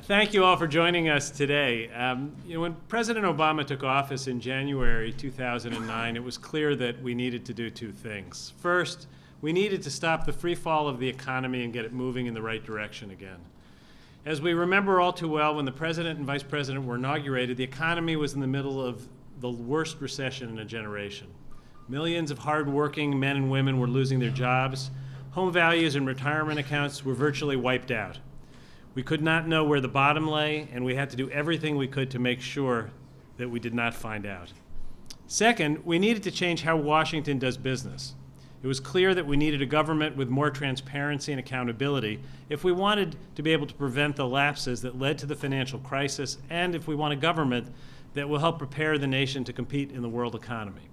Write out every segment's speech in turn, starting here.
Thank you all for joining us today. When President Obama took office in January 2009, it was clear that we needed to do two things. First, we needed to stop the free fall of the economy and get it moving in the right direction again. As we remember all too well, when the President and Vice President were inaugurated, the economy was in the middle of the worst recession in a generation. Millions of hardworking men and women were losing their jobs. Home values and retirement accounts were virtually wiped out. We could not know where the bottom lay, and we had to do everything we could to make sure that we did not find out. Second, we needed to change how Washington does business. It was clear that we needed a government with more transparency and accountability if we wanted to be able to prevent the lapses that led to the financial crisis, and if we want a government that will help prepare the nation to compete in the world economy.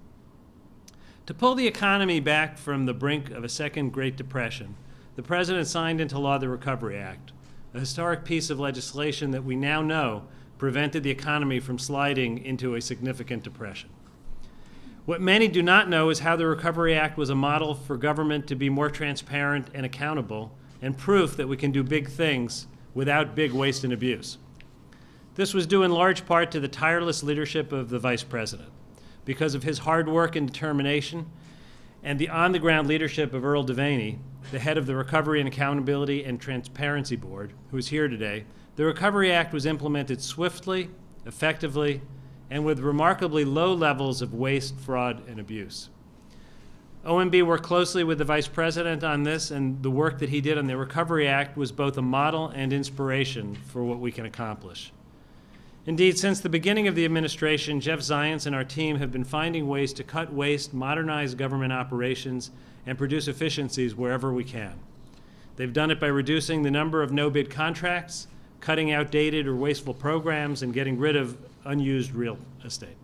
To pull the economy back from the brink of a second Great Depression, the President signed into law the Recovery Act, a historic piece of legislation that we now know prevented the economy from sliding into a significant depression. What many do not know is how the Recovery Act was a model for government to be more transparent and accountable, and proof that we can do big things without big waste and abuse. This was due in large part to the tireless leadership of the Vice President. Because of his hard work and determination, and the on-the-ground leadership of Earl Devaney, the head of the Recovery and Accountability and Transparency Board, who is here today, the Recovery Act was implemented swiftly, effectively, and with remarkably low levels of waste, fraud, and abuse. OMB worked closely with the Vice President on this, and the work that he did on the Recovery Act was both a model and inspiration for what we can accomplish. Indeed, since the beginning of the administration, Jeff Zients and our team have been finding ways to cut waste, modernize government operations, and produce efficiencies wherever we can. They've done it by reducing the number of no-bid contracts, cutting outdated or wasteful programs, and getting rid of unused real estate.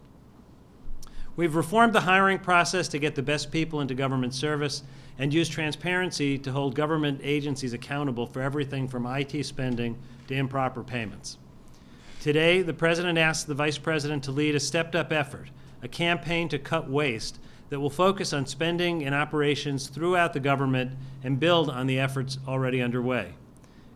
We've reformed the hiring process to get the best people into government service and use transparency to hold government agencies accountable for everything from IT spending to improper payments. Today, the President asked the Vice President to lead a stepped-up effort, a campaign to cut waste that will focus on spending and operations throughout the government and build on the efforts already underway.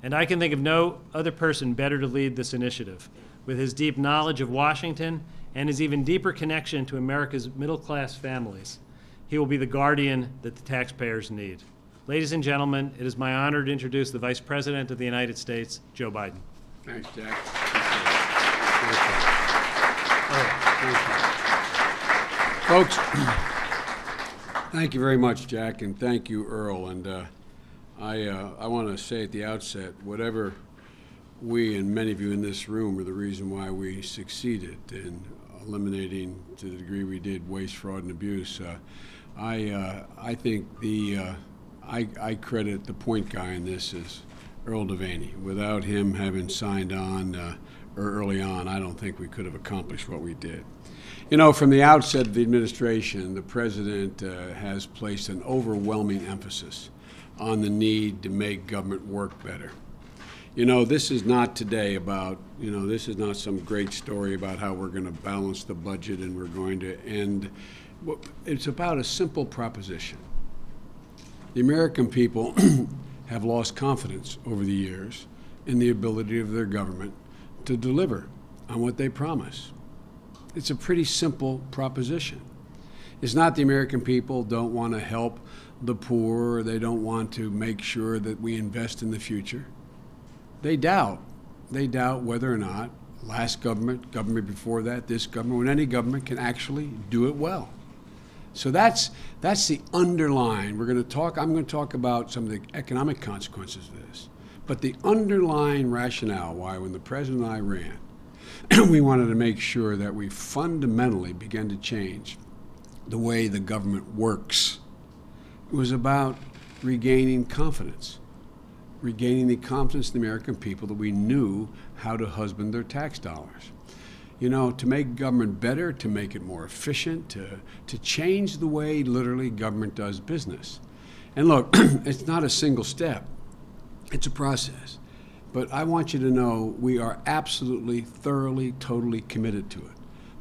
And I can think of no other person better to lead this initiative. With his deep knowledge of Washington and his even deeper connection to America's middle-class families, he will be the guardian that the taxpayers need. Ladies and gentlemen, it is my honor to introduce the Vice President of the United States, Joe Biden. Thanks, Jack. Folks, thank you very much, Jack, and thank you, Earl. And I want to say at the outset, whatever we and many of you in this room are the reason why we succeeded in eliminating, to the degree we did, waste, fraud, and abuse. I think I credit the point guy in this as Earl Devaney. Without him having signed on early on, I don't think we could have accomplished what we did. You know, from the outset of the administration, the President has placed an overwhelming emphasis on the need to make government work better. You know, this is not today about, this is not some great story about how we're going to balance the budget and we're going to end. It's about a simple proposition. The American people have lost confidence over the years in the ability of their government to deliver on what they promise. It's a pretty simple proposition. It's not the American people don't want to help the poor, or they don't want to make sure that we invest in the future. They doubt whether or not last government before that, this government, when any government can actually do it well. So that's the underlying. I'm going to talk about some of the economic consequences of this. But the underlying rationale why when the President and I ran, we wanted to make sure that we fundamentally began to change the way the government works. It was about regaining confidence. Regaining the confidence in the American people that we knew how to husband their tax dollars. You know, to make government better, to make it more efficient, to change the way literally government does business. And look, it's not a single step. It's a process. But I want you to know we are absolutely, thoroughly, totally committed to it.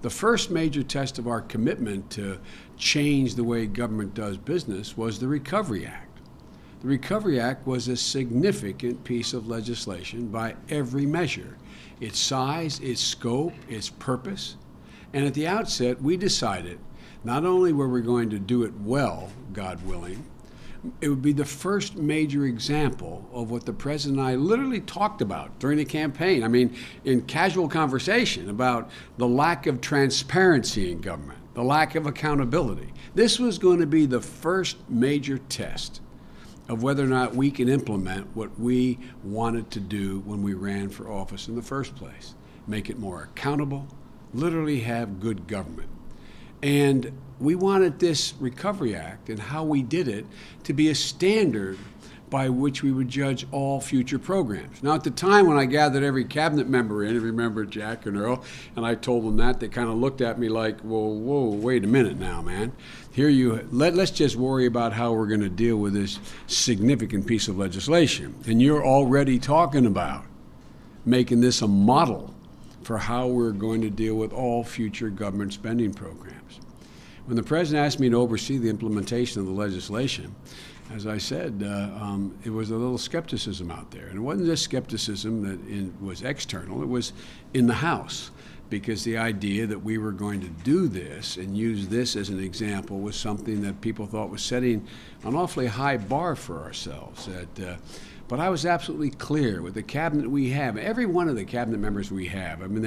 The first major test of our commitment to change the way government does business was the Recovery Act. The Recovery Act was a significant piece of legislation by every measure, its size, its scope, its purpose. And at the outset, we decided not only were we going to do it well, God willing, it would be the first major example of what the President and I literally talked about during the campaign. I mean, in casual conversation about the lack of transparency in government, the lack of accountability. This was going to be the first major test of whether or not we can implement what we wanted to do when we ran for office in the first place. Make it more accountable, literally have good government. And we wanted this Recovery Act and how we did it to be a standard by which we would judge all future programs. Now, at the time when I gathered every cabinet member in, remember Jack and Earl, and I told them that, they kind of looked at me like, whoa, wait a minute now, man. Let's just worry about how we're going to deal with this significant piece of legislation. And you're already talking about making this a model for how we're going to deal with all future government spending programs. When the President asked me to oversee the implementation of the legislation, as I said, it was a little skepticism out there. And it wasn't just skepticism that was external, it was in the House, because the idea that we were going to do this and use this as an example was something that people thought was setting an awfully high bar for ourselves. But I was absolutely clear with the cabinet we have, every one of the cabinet members we have. I mean,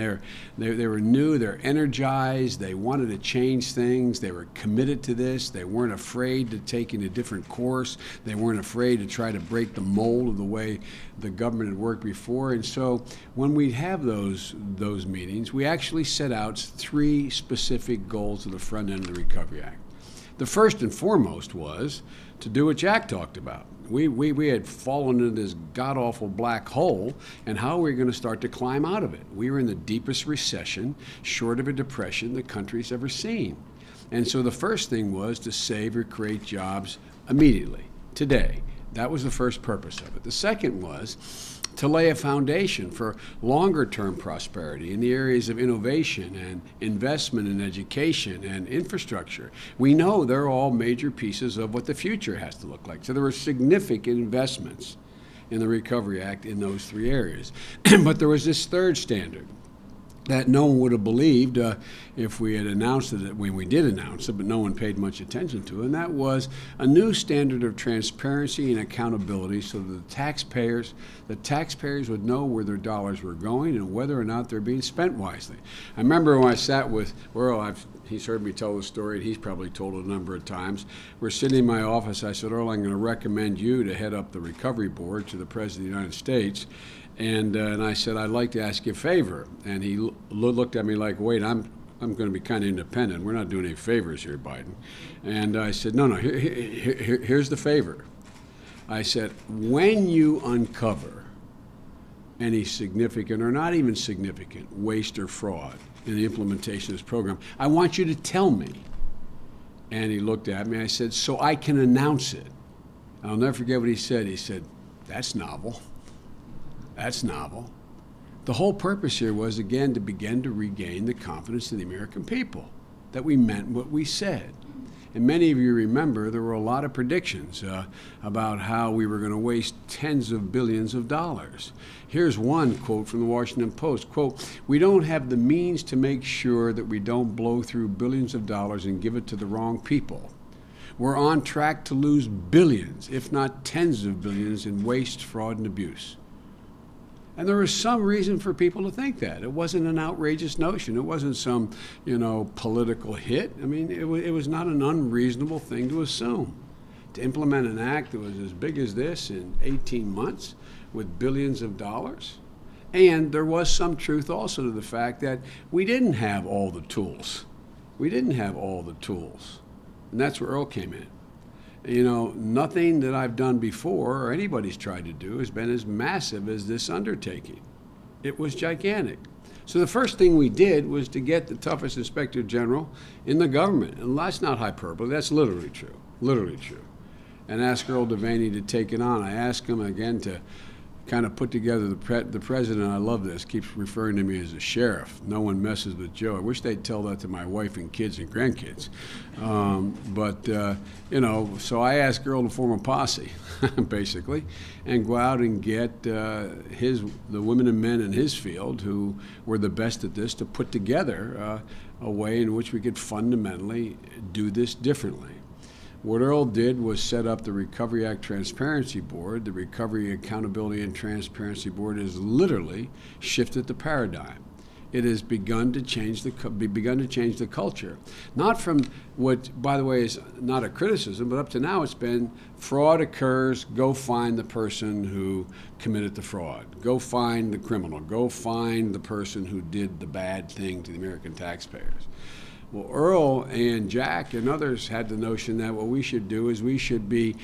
they were new, they're energized, they wanted to change things, they were committed to this, they weren't afraid to take in a different course, they weren't afraid to try to break the mold of the way the government had worked before. And so when we have those meetings, we actually set out 3 specific goals at the front end of the Recovery Act. The first and foremost was to do what Jack talked about. We had fallen into this god-awful black hole, and how are we going to start to climb out of it? We were in the deepest recession, short of a depression, the country's ever seen. And so the first thing was to save or create jobs immediately, today. That was the first purpose of it. The second was to lay a foundation for longer-term prosperity in the areas of innovation and investment in education and infrastructure. We know they're all major pieces of what the future has to look like. So there were significant investments in the Recovery Act in those 3 areas. But there was this third standard that no one would have believed if we had announced it when we did announce it, but no one paid much attention to it, and that was a new standard of transparency and accountability so that the taxpayers would know where their dollars were going and whether or not they're being spent wisely. I remember when I sat with Earl, he's heard me tell the story, and he's probably told it a number of times. We're sitting in my office, I said, Earl, I'm going to recommend you to head up the Recovery Board to the President of the United States. And I said, I'd like to ask you a favor. And he looked at me like, wait, I'm going to be kind of independent. We're not doing any favors here, Biden. And I said, no, here's the favor. I said, when you uncover any significant or not even significant waste or fraud in the implementation of this program, I want you to tell me. And he looked at me. I said, so I can announce it. I'll never forget what he said. He said, that's novel. That's novel. The whole purpose here was, again, to begin to regain the confidence of the American people, that we meant what we said. And many of you remember there were a lot of predictions about how we were going to waste tens of billions of dollars. Here's one quote from the Washington Post, quote, we don't have the means to make sure that we don't blow through billions of dollars and give it to the wrong people. We're on track to lose billions, if not tens of billions, in waste, fraud, and abuse. And there was some reason for people to think that. It wasn't an outrageous notion. It wasn't some, political hit. I mean, it was not an unreasonable thing to assume. To implement an act that was as big as this in 18 months with billions of dollars. And there was some truth also to the fact that we didn't have all the tools. We didn't have all the tools. And that's where Earl came in. Nothing that I've done before or anybody's tried to do has been as massive as this undertaking. It was gigantic. So the first thing we did was to get the toughest inspector general in the government. And that's not hyperbole, that's literally true, and ask Earl Devaney to take it on. I asked him again to kind of put together the president. I love this. Keeps referring to me as a sheriff. No one messes with Joe. I wish they'd tell that to my wife and kids and grandkids. So I asked Earl to form a posse, basically, and go out and get the women and men in his field who were the best at this to put together a way in which we could fundamentally do this differently. What Earl did was set up the Recovery Act Transparency Board. The Recovery Accountability and Transparency Board has literally shifted the paradigm. It has begun to change the culture. Not from what, by the way, is not a criticism, but up to now it's been fraud occurs, go find the person who committed the fraud. Go find the criminal. Go find the person who did the bad thing to the American taxpayers. Well, Earl and Jack and others had the notion that what we should do is we should be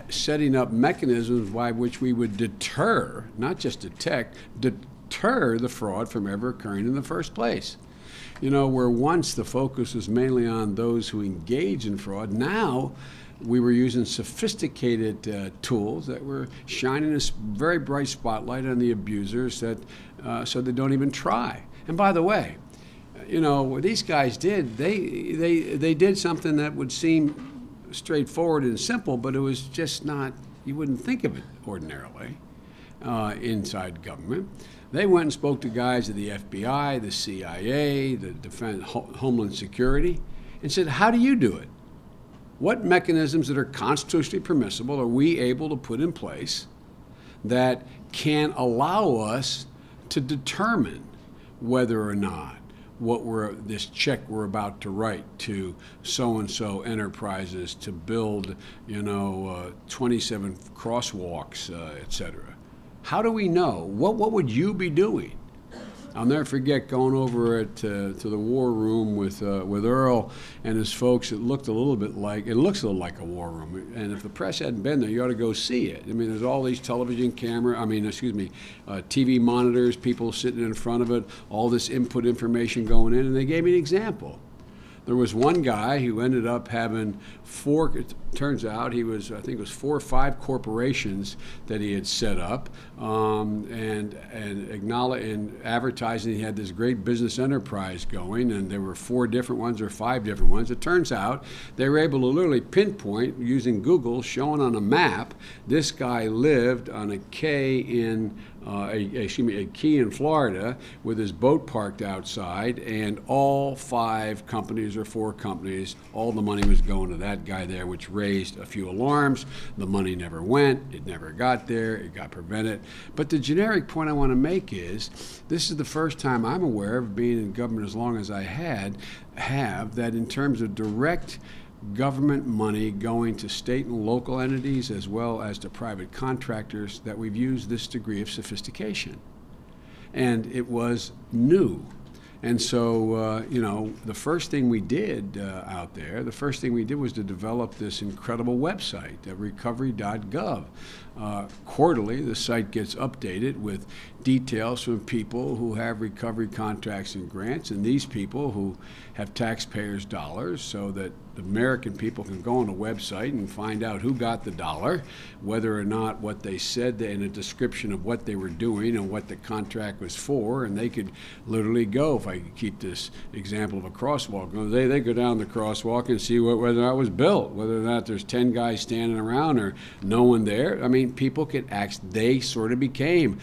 setting up mechanisms by which we would deter, not just detect, deter the fraud from ever occurring in the first place. You know, where once the focus was mainly on those who engage in fraud, now we were using sophisticated tools that were shining a very bright spotlight on the abusers that so they don't even try. And by the way, you know, what these guys did, they did something that would seem straightforward and simple, but it was just not, you wouldn't think of it ordinarily inside government. They went and spoke to guys at the FBI, the CIA, the Homeland Security, and said, how do you do it? What mechanisms that are constitutionally permissible are we able to put in place that can allow us to determine whether or not this check we're about to write to so-and-so enterprises to build, 27 crosswalks, et cetera. How do we know? What would you be doing? I'll never forget going over to the war room with Earl and his folks. It looks a little like a war room. And if the press hadn't been there, you ought to go see it. I mean, there's all these TV monitors, people sitting in front of it, all this input information going in. And they gave me an example. There was one guy who ended up having it turns out I think it was 4 or 5 corporations that he had set up and advertising he had this great business enterprise going, and there were 4 different ones or 5 different ones. It turns out they were able to literally pinpoint using Google, showing on a map, this guy lived on a key in Florida with his boat parked outside, and all 5 companies or 4 companies, all the money was going to that guy there, which raised a few alarms. The money never went. It never got there. It got prevented. But the generic point I want to make is this is the first time I'm aware of, being in government as long as I have, that in terms of direct government money going to state and local entities as well as to private contractors, that we've used this degree of sophistication. And it was new. And so, the first thing we did out there, was to develop this incredible website, recovery.gov. Quarterly, the site gets updated with details from people who have recovery contracts and grants, and these people who have taxpayers' dollars, so that the American people can go on a website and find out who got the dollar, whether or not what they said in a description of what they were doing and what the contract was for, and they could literally go, if I could keep this example of a crosswalk, they go down the crosswalk and see whether or not it was built, whether or not there's 10 guys standing around or no one there. I mean, people could they sort of became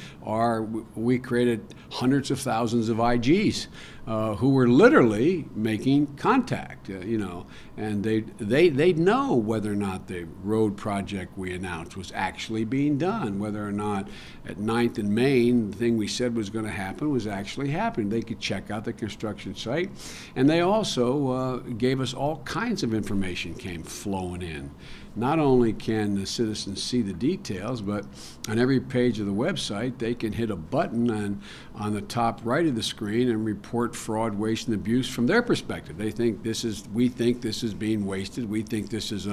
we created hundreds of thousands of IGs who were literally making contact, and they'd know whether or not the road project we announced was actually being done, whether or not at 9th and Main, the thing we said was going to happen was actually happening. They could check out the construction site, and they also gave us all kinds of information came flowing in. Not only can the citizens see the details, but on every page of the website, they can hit a button on the top right of the screen and report fraud, waste, and abuse from their perspective. We think this is being wasted. We think this is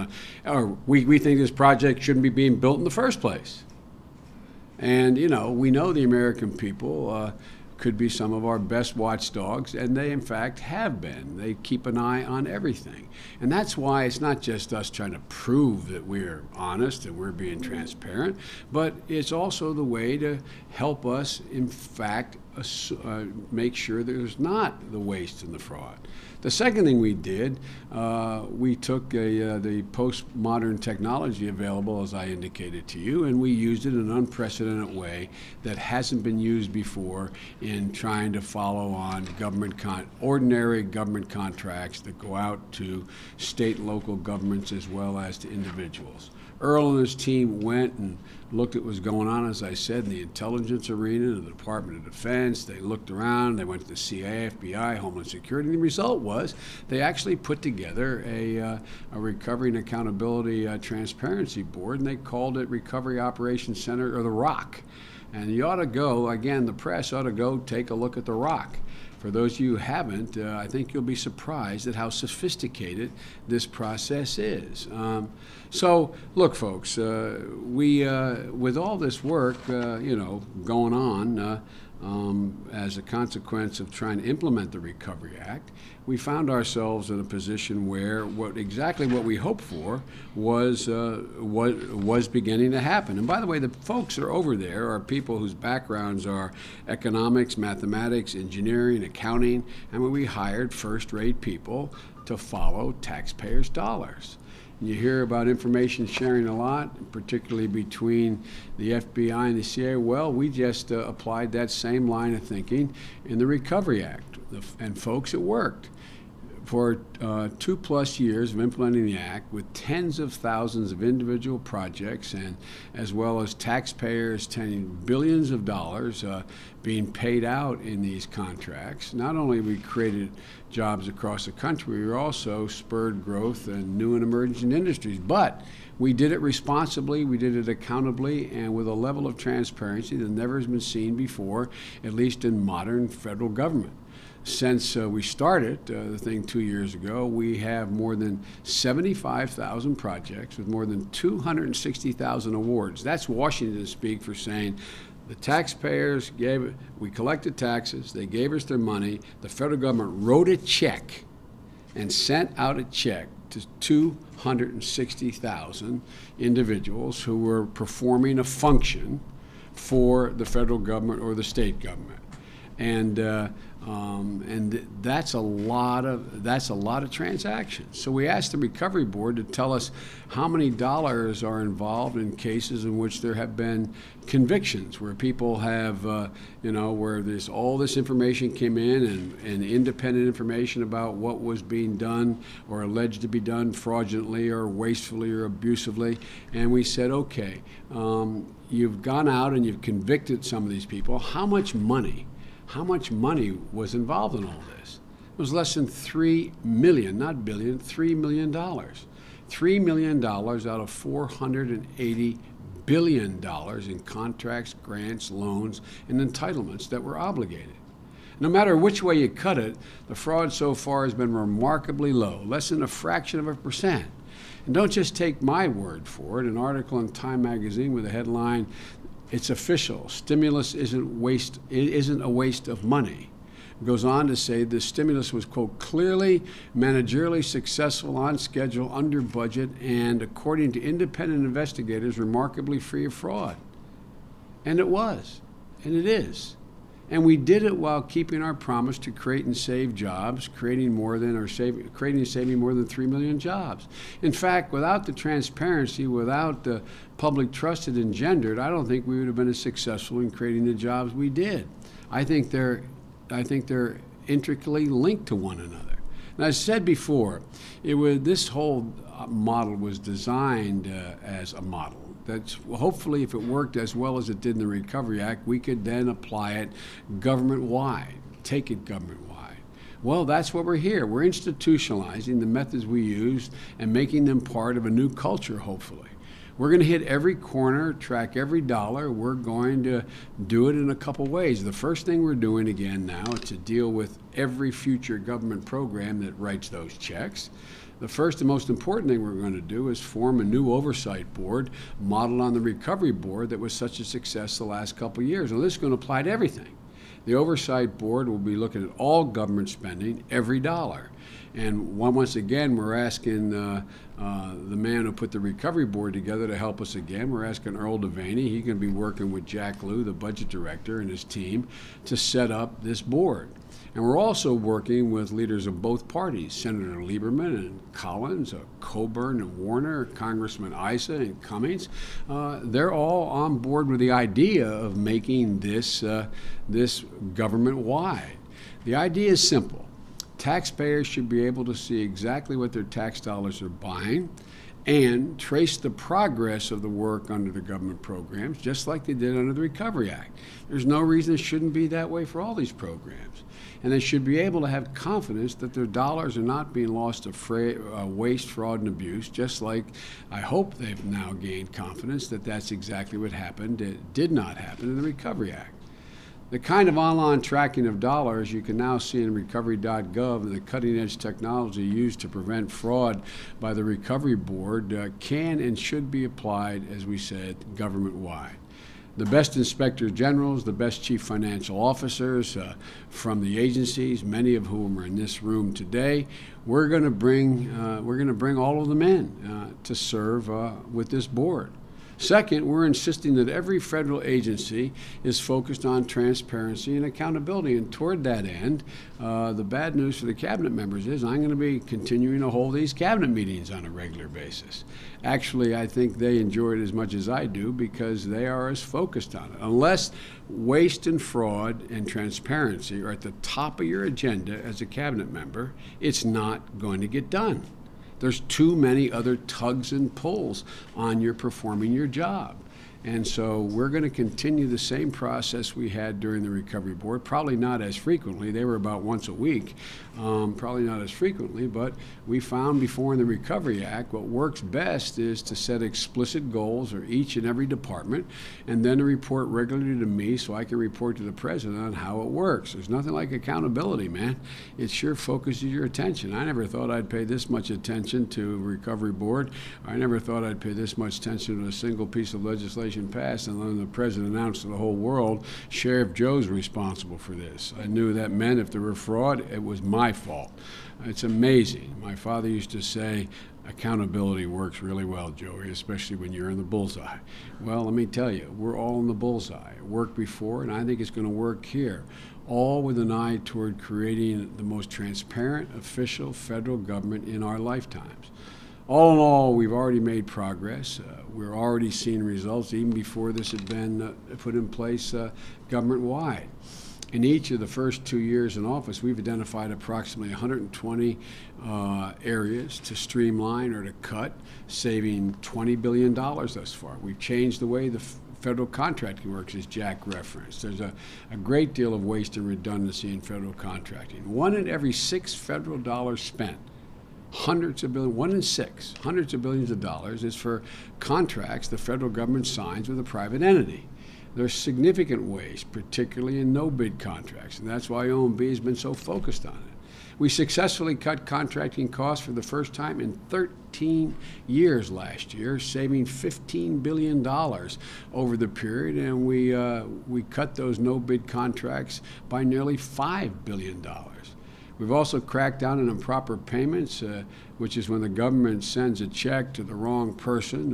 we think this project shouldn't be being built in the first place. And we know the American people could be some of our best watchdogs, and they in fact have been. They keep an eye on everything. And that's why it's not just us trying to prove that we're honest and we're being transparent, but it's also the way to help us, in fact, make sure there's not the waste and the fraud. The second thing we did, we took the postmodern technology available, as I indicated to you, and we used it in an unprecedented way that hasn't been used before in trying to follow on ordinary government contracts that go out to state and local governments as well as to individuals. Earl and his team went and looked at what was going on, as I said, in the intelligence arena, the Department of Defense. They looked around, they went to the CIA, FBI, Homeland Security, and the result was they actually put together a Recovery and Accountability Transparency Board, and they called it Recovery Operations Center, or the ROC. And you ought to go, again, the press ought to go take a look at the ROC. For those of you who haven't, I think you'll be surprised at how sophisticated this process is. So, look, folks, with all this work, going on as a consequence of trying to implement the Recovery Act, we found ourselves in a position where exactly what we hoped for was beginning to happen. And by the way, the folks that are over there are people whose backgrounds are economics, mathematics, engineering, accounting, and we hired first-rate people to follow taxpayers' dollars. You hear about information sharing a lot, particularly between the FBI and the CIA. Well, we just applied that same line of thinking in the Recovery Act, and folks, it worked. For 2+ years of implementing the Act, with tens of thousands of individual projects, and as well as taxpayers spending billions of dollars being paid out in these contracts, not only we created jobs across the country, we also spurred growth in new and emerging industries. But we did it responsibly, we did it accountably, and with a level of transparency that never has been seen before, at least in modern federal government. Since we started the thing 2 years ago, we have more than 75,000 projects with more than 260,000 awards. That's Washington speak for saying the taxpayers we collected taxes, they gave us their money, the federal government wrote a check and sent out a check to 260,000 individuals who were performing a function for the federal government or the state government. And that's a lot of transactions. So we asked the Recovery Board to tell us how many dollars are involved in cases in which there have been convictions, where people have, where there's all this information came in and independent information about what was being done or alleged to be done fraudulently or wastefully or abusively. And we said, okay, you've gone out and you've convicted some of these people. How much money was involved in all this? It was less than $3 million, not billion, $3 million. $3 million out of $480 billion in contracts, grants, loans, and entitlements that were obligated. No matter which way you cut it, the fraud so far has been remarkably low, less than a fraction of a percent. And don't just take my word for it. An article in Time magazine with a headline, "It's official, stimulus isn't a waste of money." It goes on to say the stimulus was, quote, "clearly managerially successful, on schedule, under budget, and according to independent investigators, remarkably free of fraud." And it was, and it is. And we did it while keeping our promise to create and save jobs, creating and saving more than 3 million jobs. In fact, without the transparency, without the public trust it engendered, I don't think we would have been as successful in creating the jobs we did. I think they're intricately linked to one another. And as I said before, this whole model was designed as a model. That's hopefully, if it worked as well as it did in the Recovery Act, we could then apply it government-wide, take it government-wide. Well, that's what we're here. We're institutionalizing the methods we used and making them part of a new culture, hopefully. We're going to hit every corner, track every dollar. We're going to do it in a couple ways. The first thing we're doing again now is to deal with every future government program that writes those checks. The first and most important thing we're going to do is form a new oversight board modeled on the Recovery Board that was such a success the last couple of years. And this is going to apply to everything. The Oversight Board will be looking at all government spending, every dollar. And once again, we're asking the man who put the Recovery Board together to help us again. We're asking Earl Devaney. He's going to be working with Jack Lew, the budget director, and his team to set up this board. And we're also working with leaders of both parties, Senator Lieberman and Collins, Coburn and Warner, Congressman Issa and Cummings. They're all on board with the idea of making this government-wide. The idea is simple. Taxpayers should be able to see exactly what their tax dollars are buying and trace the progress of the work under the government programs, just like they did under the Recovery Act. There's no reason it shouldn't be that way for all these programs. And they should be able to have confidence that their dollars are not being lost to waste, fraud, and abuse, just like I hope they've now gained confidence that that's exactly what happened. It did not happen in the Recovery Act. The kind of online tracking of dollars you can now see in recovery.gov and the cutting-edge technology used to prevent fraud by the Recovery Board can and should be applied, as we said, government-wide. The best inspectors generals, the best chief financial officers from the agencies, many of whom are in this room today, we're going to bring all of them in to serve with this board. Second, we're insisting that every federal agency is focused on transparency and accountability. And toward that end, the bad news for the cabinet members is I'm going to be continuing to hold these cabinet meetings on a regular basis. Actually, I think they enjoy it as much as I do because they are as focused on it. Unless waste and fraud and transparency are at the top of your agenda as a cabinet member, it's not going to get done. There's too many other tugs and pulls on your performing your job. And so we're going to continue the same process we had during the Recovery Board, probably not as frequently. They were about once a week, probably not as frequently, but we found before in the Recovery Act what works best is to set explicit goals for each and every department and then to report regularly to me so I can report to the president on how it works. There's nothing like accountability, man. It sure focuses your attention. I never thought I'd pay this much attention to Recovery Board. I never thought I'd pay this much attention to a single piece of legislation passed, and then the president announced to the whole world, Sheriff Joe's responsible for this. I knew that meant if there were fraud, it was my fault. It's amazing. My father used to say, accountability works really well, Joey, especially when you're in the bullseye. Well, let me tell you, we're all in the bullseye. It worked before, and I think it's going to work here, all with an eye toward creating the most transparent, official federal government in our lifetimes. All in all, we've already made progress. We're already seeing results even before this had been put in place government-wide. In each of the first 2 years in office, we've identified approximately 120 areas to streamline or to cut, saving $20 billion thus far. We've changed the way the federal contracting works, as Jack referenced. There's a great deal of waste and redundancy in federal contracting. 1 in every 6 federal dollars spent, hundreds of billions, 1 in 6, hundreds of billions of dollars is for contracts the federal government signs with a private entity. There's significant waste, particularly in no-bid contracts, and that's why OMB has been so focused on it. We successfully cut contracting costs for the first time in 13 years last year, saving $15 billion over the period, and we cut those no-bid contracts by nearly $5 billion. We've also cracked down on improper payments, which is when the government sends a check to the wrong person,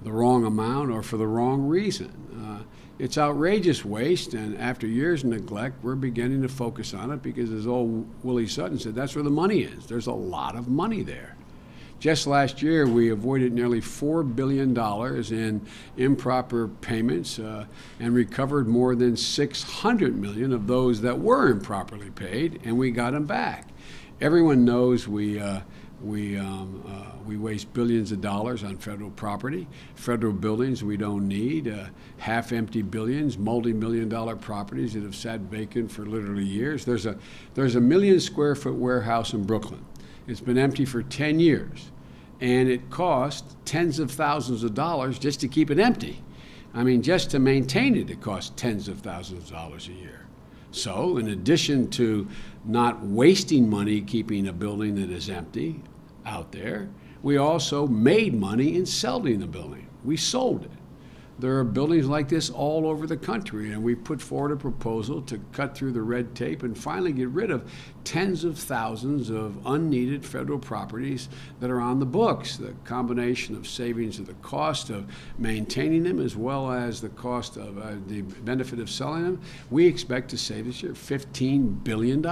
the wrong amount, or for the wrong reason. It's outrageous waste, and after years of neglect, we're beginning to focus on it because, as old Willie Sutton said, that's where the money is. There's a lot of money there. Just last year, we avoided nearly $4 billion in improper payments and recovered more than $600 million of those that were improperly paid, and we got them back. Everyone knows we waste billions of dollars on federal property, federal buildings we don't need, half-empty billions, multi-million-dollar properties that have sat vacant for literally years. There's a 1 million square foot warehouse in Brooklyn. It's been empty for 10 years, and it cost tens of thousands of dollars just to keep it empty. I mean, just to maintain it, it costs tens of thousands of dollars a year. So, in addition to not wasting money keeping a building that is empty out there, we also made money in selling the building. We sold it. There are buildings like this all over the country, and we put forward a proposal to cut through the red tape and finally get rid of tens of thousands of unneeded federal properties that are on the books. The combination of savings of the cost of maintaining them as well as the cost of the benefit of selling them, we expect to save this year $15 billion.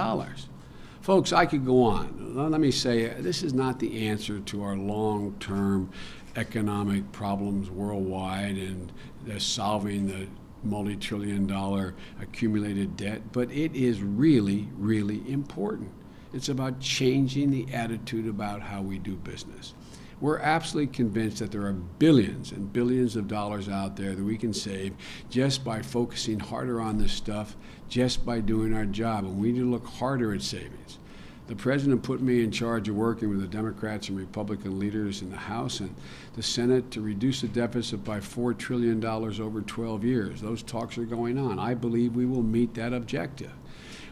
Folks, I could go on. Let me say, this is not the answer to our long-term economic problems worldwide and solving the multi-trillion-dollar accumulated debt, but it is really, really important. It's about changing the attitude about how we do business. We're absolutely convinced that there are billions and billions of dollars out there that we can save just by focusing harder on this stuff, just by doing our job, and we need to look harder at savings. The president put me in charge of working with the Democrats and Republican leaders in the House and the Senate to reduce the deficit by $4 trillion over 12 years. Those talks are going on. I believe we will meet that objective.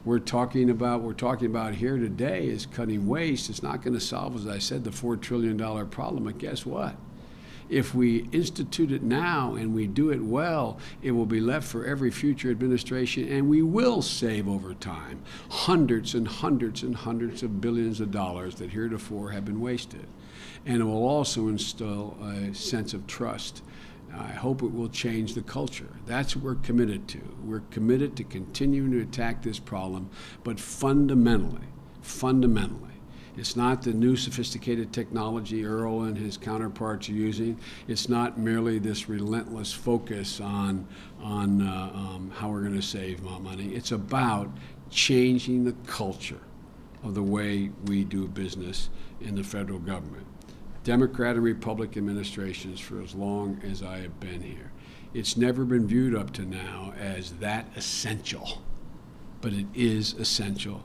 We're talking about here today is cutting waste. It's not going to solve, as I said, the $4 trillion problem, but guess what? If we institute it now and we do it well, it will be left for every future administration, and we will save over time hundreds and hundreds and hundreds of billions of dollars that heretofore have been wasted. And it will also instill a sense of trust. I hope it will change the culture. That's what we're committed to. We're committed to continuing to attack this problem, but fundamentally, it's not the new sophisticated technology Earl and his counterparts are using. It's not merely this relentless focus on how we're going to save more money. It's about changing the culture of the way we do business in the federal government. Democrat and Republican administrations for as long as I have been here. It's never been viewed up to now as that essential, but it is essential.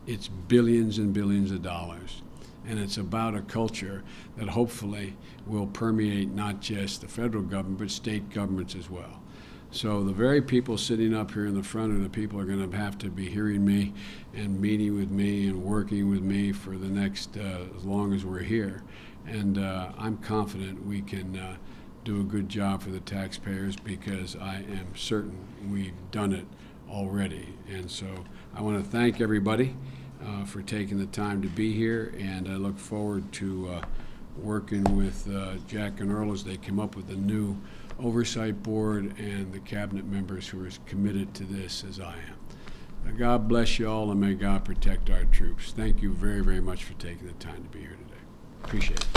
It's billions and billions of dollars, and it's about a culture that hopefully will permeate not just the federal government, but state governments as well. So the very people sitting up here in the front are the people who are going to have to be hearing me and meeting with me and working with me for the next, as long as we're here. And I'm confident we can do a good job for the taxpayers because I am certain we've done it already. And so I want to thank everybody for taking the time to be here, and I look forward to working with Jack and Earl as they come up with a new oversight board and the cabinet members who are as committed to this as I am. Now, God bless you all, and may God protect our troops. Thank you very, very much for taking the time to be here today. Appreciate it.